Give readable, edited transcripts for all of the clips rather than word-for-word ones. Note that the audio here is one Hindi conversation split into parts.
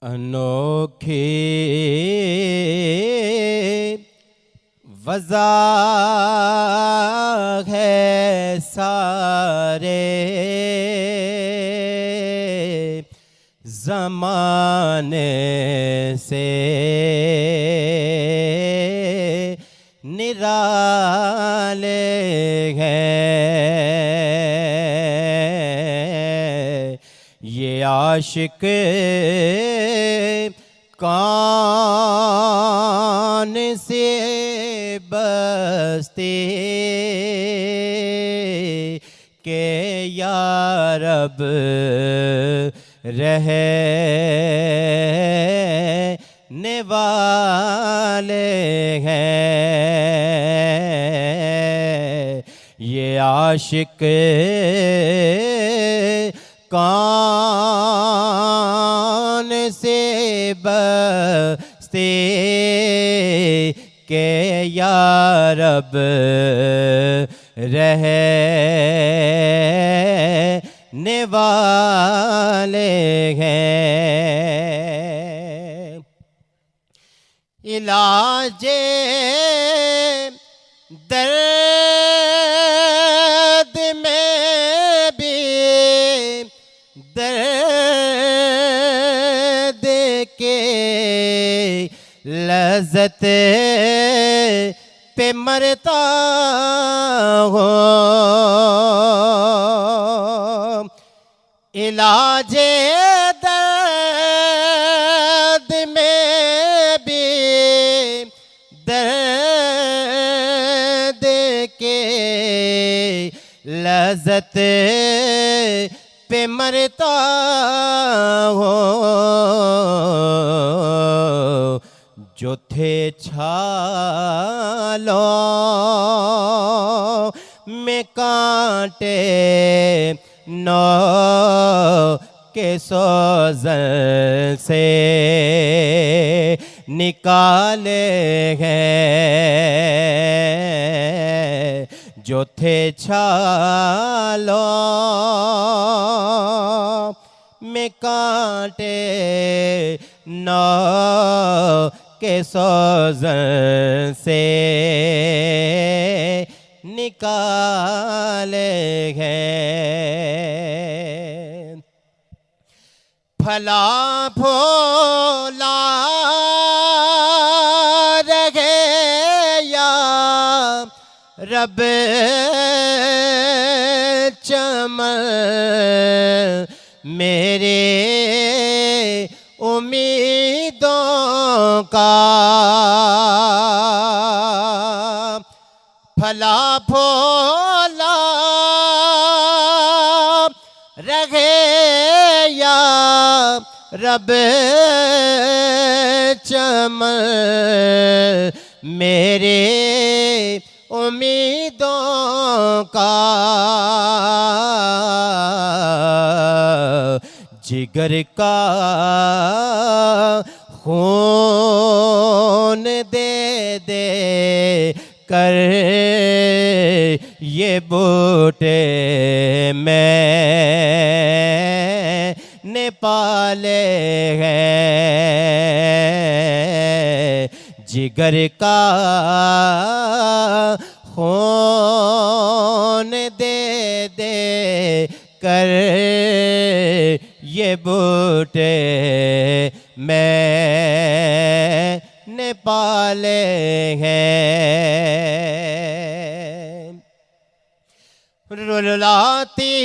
अनोखी वज़ा है सारे ज़माने से निराले हैं ये आशिक कौन से बस्ती के या रब रहने वाले हैं ये आशिक कौन से बस्ती के या रब रहने वाले हैं इलाजे दर्द में भी दर्द के लज़्ज़त पे मरता हो इलाजे दर्द में भी दर्द के लज़्ज़त पे मरता हो जो थे छालों में कांटे नौ के सोज़न से निकाले हैं जो थे छालों में कांटे नौ के सोज़न से निकाले हैं फला फूला रहे या रब चमन मेरे उम्मीदों का फला फूला रहे या रब चमन मेरे उम्मीदों का जिगर का खून दे दे कर ये बूटे मैंने पाले हैं जिगर का खून दे दे कर ये बूटे मैंने पाले हैं रुलाती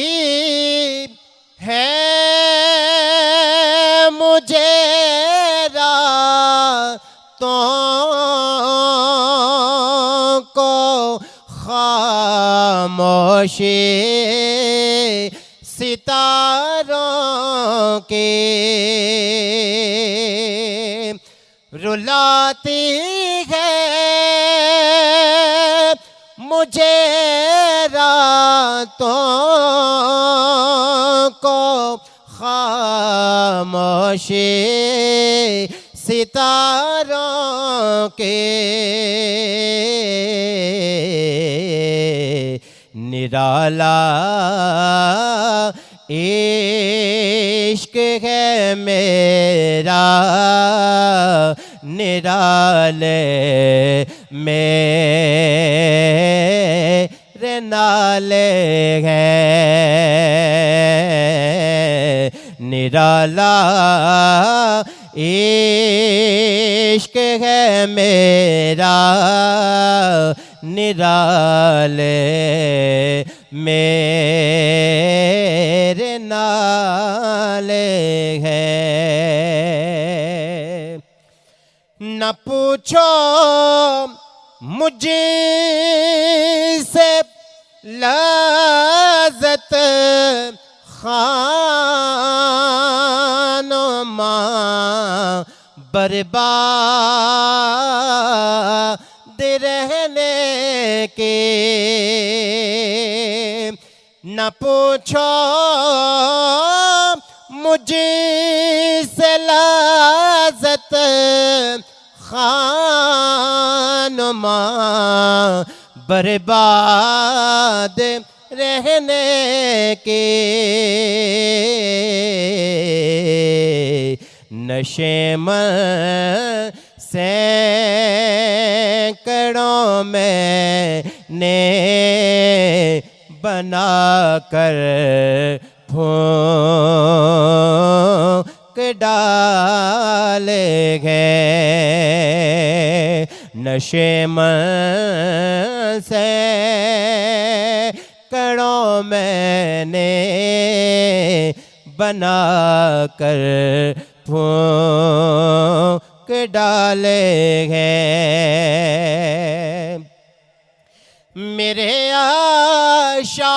है मुझे रातों को खामोशी सितारों के रुलाती है मुझे रातों को खामोशी सितारों के निराला इश्क है मेरा निराले मेरे नाले है निराला इश्क है मेरा निराले मेरे नाले है। न पूछो मुझे से लज़्ज़त खानो माँ बर्बाद रहने के। न पूछो मुझे से लज़्ज़त खानो माँ बर्बाद रहने के। नशे में सैकड़ों मैंने बना कर फूंक डाले गए। नशे में सैकड़ों मैंने बना कर फूंक डाले हैं। मेरे आशार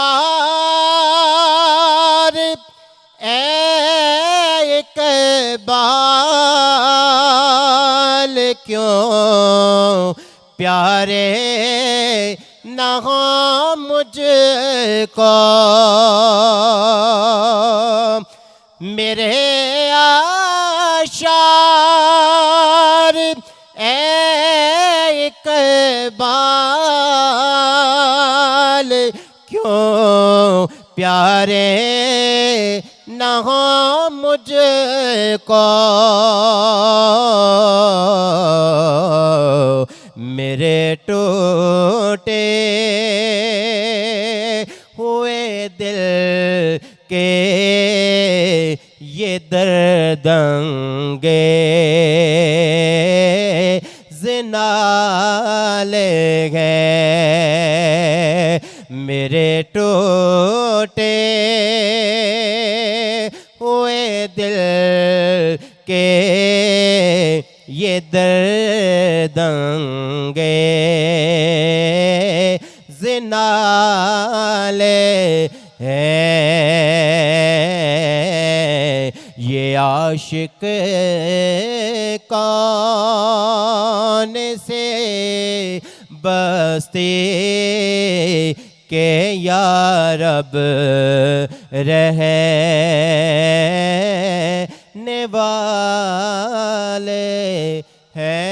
इक़बाल क्यों प्यारे न हो मुझको। मेरे आशार इक़बाल क्यों प्यारे न हो मुझको। मेरे टूटे हुए दिल के ये दर्दंगे ज़िनाले हैं। मेरे टूटे हुए दिल के ये दर्दंगे ज़िनाले हैं। ये आशिक कौन से बस्ती के या रब रहने वाले हैं।